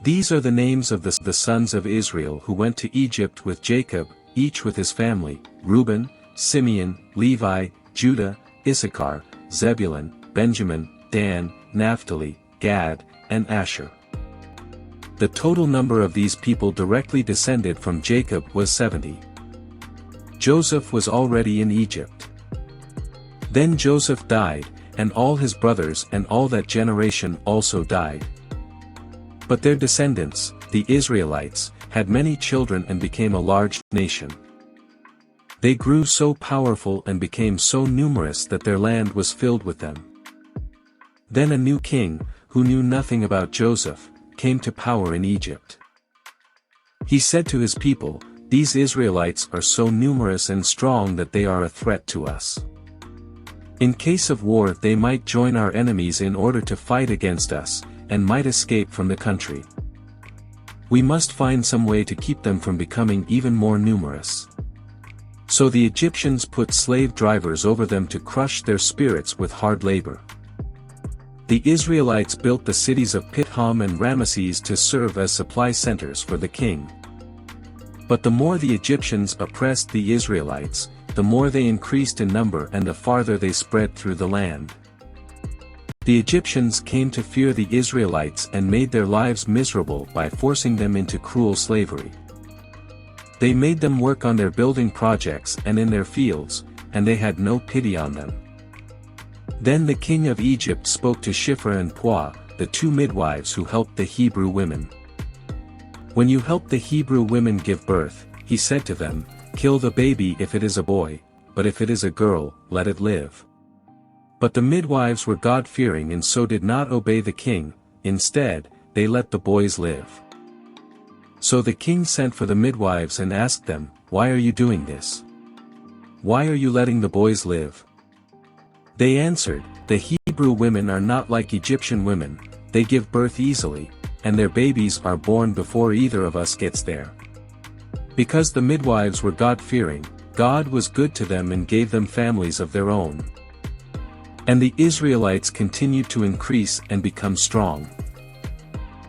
These are the names of the sons of Israel who went to Egypt with Jacob, each with his family: Reuben, Simeon, Levi, Judah, Issachar, Zebulun, Benjamin, Dan, Naphtali, Gad, and Asher. The total number of these people directly descended from Jacob was 70. Joseph was already in Egypt. Then Joseph died, and all his brothers and all that generation also died. But their descendants, the Israelites, had many children and became a large nation. They grew so powerful and became so numerous that their land was filled with them. Then a new king, who knew nothing about Joseph, came to power in Egypt. He said to his people, "These Israelites are so numerous and strong that they are a threat to us. In case of war they might join our enemies in order to fight against us, and might escape from the country. We must find some way to keep them from becoming even more numerous." So the Egyptians put slave drivers over them to crush their spirits with hard labor. The Israelites built the cities of Pithom and Ramesses to serve as supply centers for the king. But the more the Egyptians oppressed the Israelites, the more they increased in number and the farther they spread through the land. The Egyptians came to fear the Israelites and made their lives miserable by forcing them into cruel slavery. They made them work on their building projects and in their fields, and they had no pity on them. Then the king of Egypt spoke to Shiphrah and Puah, the two midwives who helped the Hebrew women. "When you help the Hebrew women give birth," he said to them, "kill the baby if it is a boy, but if it is a girl, let it live." But the midwives were God-fearing and so did not obey the king. Instead, they let the boys live. So the king sent for the midwives and asked them, "Why are you doing this? Why are you letting the boys live?" They answered, "The Hebrew women are not like Egyptian women, they give birth easily, and their babies are born before either of us gets there." Because the midwives were God-fearing, God was good to them and gave them families of their own. And the Israelites continued to increase and become strong.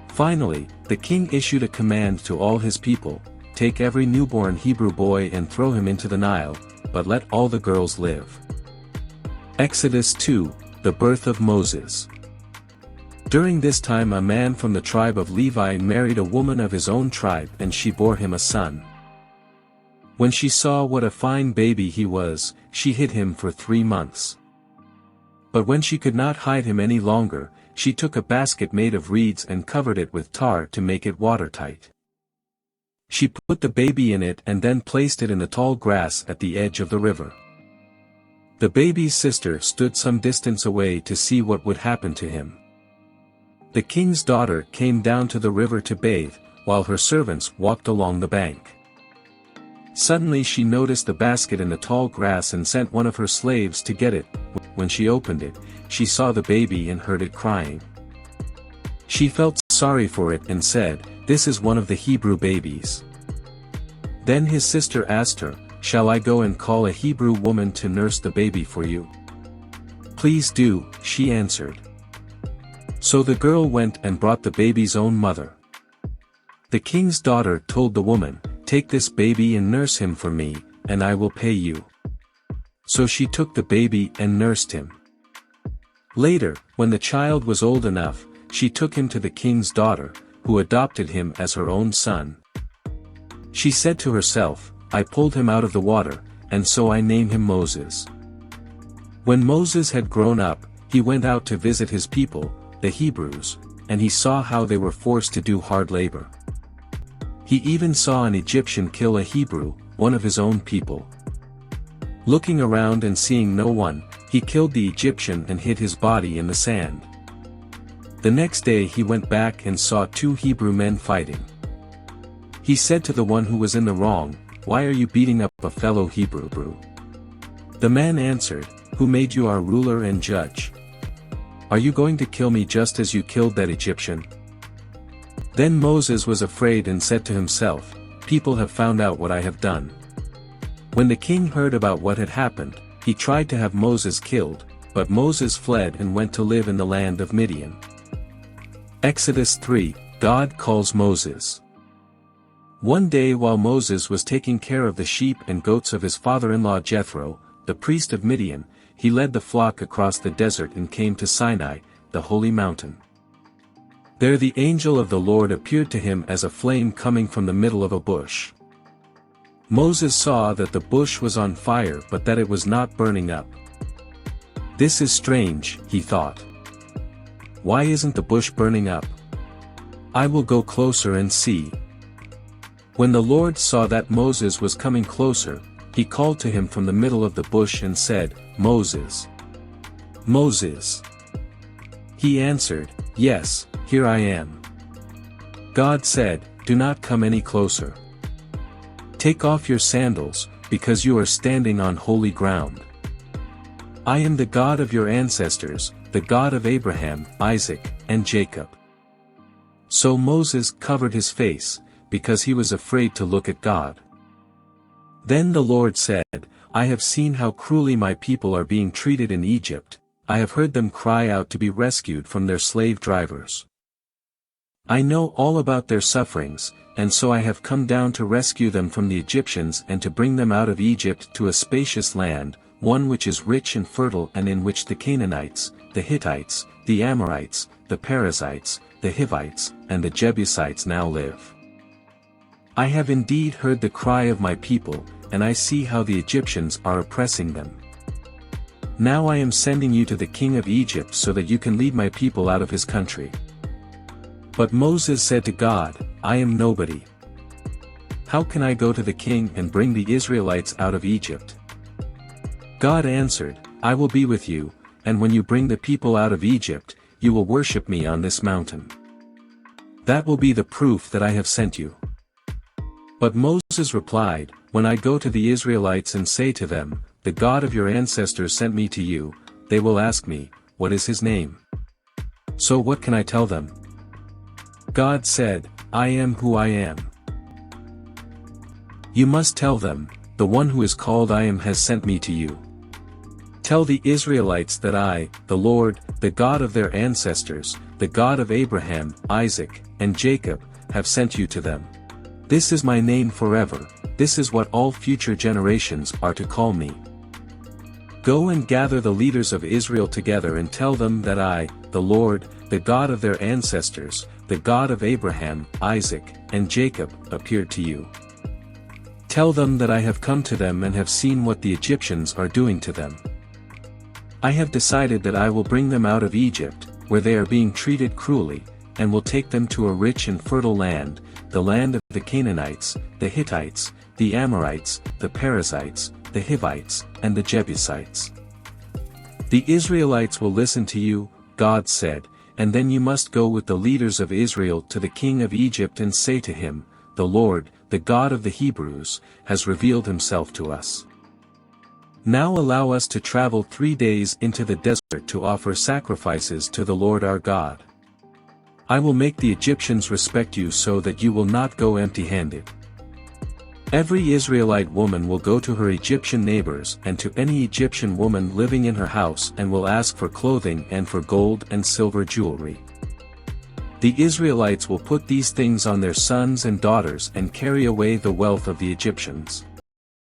Finally, the king issued a command to all his people, "Take every newborn Hebrew boy and throw him into the Nile, but let all the girls live." Exodus 2, the birth of Moses. During this time a man from the tribe of Levi married a woman of his own tribe and she bore him a son. When she saw what a fine baby he was, she hid him for 3 months. But when she could not hide him any longer, she took a basket made of reeds and covered it with tar to make it watertight. She put the baby in it and then placed it in the tall grass at the edge of the river. The baby's sister stood some distance away to see what would happen to him. The king's daughter came down to the river to bathe, while her servants walked along the bank. Suddenly she noticed the basket in the tall grass and sent one of her slaves to get it. When she opened it, she saw the baby and heard it crying. She felt sorry for it and said, "This is one of the Hebrew babies." Then his sister asked her, "Shall I go and call a Hebrew woman to nurse the baby for you?" "Please do," she answered. So the girl went and brought the baby's own mother. The king's daughter told the woman, "Take this baby and nurse him for me, and I will pay you." So she took the baby and nursed him. Later, when the child was old enough, she took him to the king's daughter, who adopted him as her own son. She said to herself, "I pulled him out of the water, and so I name him Moses." When Moses had grown up, he went out to visit his people, the Hebrews, and he saw how they were forced to do hard labor. He even saw an Egyptian kill a Hebrew, one of his own people. Looking around and seeing no one, he killed the Egyptian and hid his body in the sand. The next day he went back and saw 2 Hebrew men fighting. He said to the one who was in the wrong, "Why are you beating up a fellow Hebrew?" The man answered, "Who made you our ruler and judge? Are you going to kill me just as you killed that Egyptian?" Then Moses was afraid and said to himself, "People have found out what I have done." When the king heard about what had happened, he tried to have Moses killed, but Moses fled and went to live in the land of Midian. Exodus 3, God calls Moses. One day while Moses was taking care of the sheep and goats of his father-in-law Jethro, the priest of Midian, he led the flock across the desert and came to Sinai, the holy mountain. There the angel of the Lord appeared to him as a flame coming from the middle of a bush. Moses saw that the bush was on fire but that it was not burning up. "This is strange," he thought. "Why isn't the bush burning up? I will go closer and see." When the Lord saw that Moses was coming closer, he called to him from the middle of the bush and said, "Moses! Moses!" He answered, "Yes, here I am." God said, "Do not come any closer. Take off your sandals, because you are standing on holy ground. I am the God of your ancestors, the God of Abraham, Isaac, and Jacob." So Moses covered his face, because he was afraid to look at God. Then the Lord said, "I have seen how cruelly my people are being treated in Egypt. I have heard them cry out to be rescued from their slave drivers. I know all about their sufferings, and so I have come down to rescue them from the Egyptians and to bring them out of Egypt to a spacious land, one which is rich and fertile and in which the Canaanites, the Hittites, the Amorites, the Perizzites, the Hivites, and the Jebusites now live. I have indeed heard the cry of my people, and I see how the Egyptians are oppressing them. Now I am sending you to the king of Egypt so that you can lead my people out of his country." But Moses said to God, "I am nobody. How can I go to the king and bring the Israelites out of Egypt?" God answered, "I will be with you, and when you bring the people out of Egypt, you will worship me on this mountain. That will be the proof that I have sent you." But Moses replied, "When I go to the Israelites and say to them, 'The God of your ancestors sent me to you,' they will ask me, 'What is his name?' So what can I tell them?" God said, "I am who I am. You must tell them, 'The one who is called I am has sent me to you.' Tell the Israelites that I, the Lord, the God of their ancestors, the God of Abraham, Isaac, and Jacob, have sent you to them. This is my name forever, this is what all future generations are to call me. Go and gather the leaders of Israel together and tell them that I, the Lord, the God of their ancestors, the God of Abraham, Isaac, and Jacob, appeared to you. Tell them that I have come to them and have seen what the Egyptians are doing to them. I have decided that I will bring them out of Egypt, where they are being treated cruelly, and will take them to a rich and fertile land, the land of the Canaanites, the Hittites, the Amorites, the Perizzites, the Hivites, and the Jebusites. The Israelites will listen to you," God said, "and then you must go with the leaders of Israel to the king of Egypt and say to him, 'The Lord, the God of the Hebrews, has revealed himself to us. Now allow us to travel 3 days into the desert to offer sacrifices to the Lord our God. I will make the Egyptians respect you so that you will not go empty-handed.' Every Israelite woman will go to her Egyptian neighbors and to any Egyptian woman living in her house and will ask for clothing and for gold and silver jewelry. The Israelites will put these things on their sons and daughters and carry away the wealth of the Egyptians.